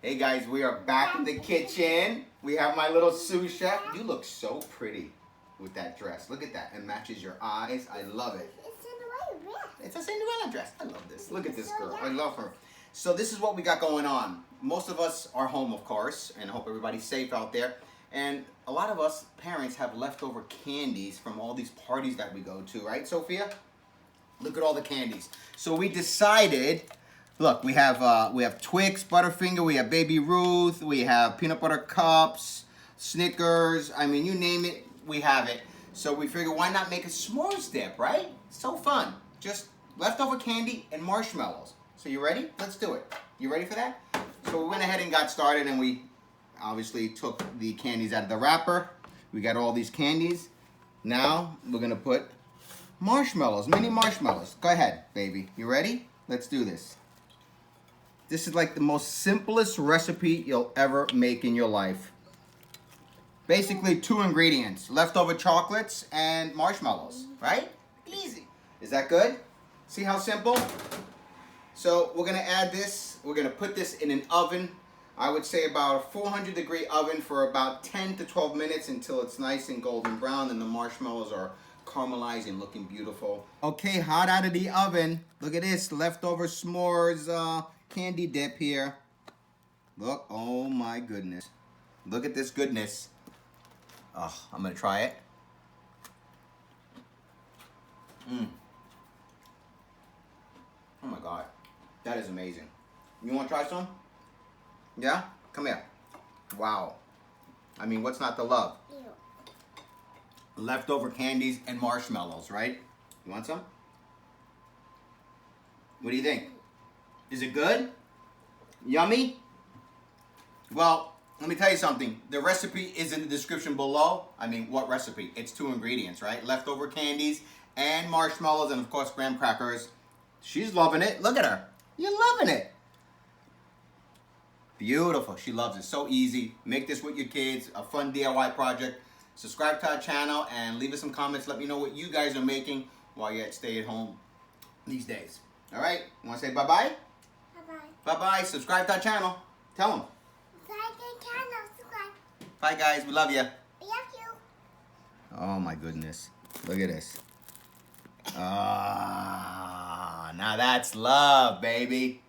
Hey guys, we are back in the kitchen. We have my little sous chef. You look so pretty with that dress. Look at that. It matches your eyes. I love it. It's a Cinderella dress. I love this. Look at this girl. I love her. So this is what we got going on. Most of us are home, of course, and I hope everybody's safe out there. And a lot of us parents have leftover candies from all these parties that we go to, right, Sofia? Look at all the candies. So we decided, look, we have Twix, Butterfinger, we have Baby Ruth, we have peanut butter cups, Snickers. I mean, you name it, we have it. So we figured, why not make a s'mores dip, right? So fun. Just leftover candy and marshmallows. So you ready? Let's do it. You ready for that? So we went ahead and got started, and we obviously took the candies out of the wrapper. We got all these candies. Now we're gonna put marshmallows, mini marshmallows. Go ahead, baby. You ready? Let's do this. This is like the most simplest recipe you'll ever make in your life. Basically 2 ingredients, leftover chocolates and marshmallows, right? Easy. Is that good? See how simple? So we're gonna add this, we're gonna put this in an oven. I would say about a 400-degree oven for about 10 to 12 minutes until it's nice and golden brown and the marshmallows are caramelized and looking beautiful. Okay, hot out of the oven. Look at this leftover s'mores candy dip here. Look, oh my goodness. Look at this goodness. Oh, I'm gonna try it. Oh my God, that is amazing. You wanna try some? Yeah? Come here. Wow. I mean, what's not to love? Ew. Leftover candies and marshmallows, right? You want some? What do you think? Is it good? Yummy? Well, let me tell you something. The recipe is in the description below. I mean, what recipe? It's 2 ingredients, right? Leftover candies and marshmallows and, of course, graham crackers. She's loving it. Look at her. You're loving it. Beautiful. She loves it. So easy. Make this with your kids. A fun DIY project. Subscribe to our channel and leave us some comments. Let me know what you guys are making while you're at stay at home these days. All right? You want to say bye-bye? Bye-bye. Bye-bye. Subscribe to our channel. Tell them. Bye, guys. We love you. We love you. Oh, my goodness. Look at this. Ah, now that's love, baby.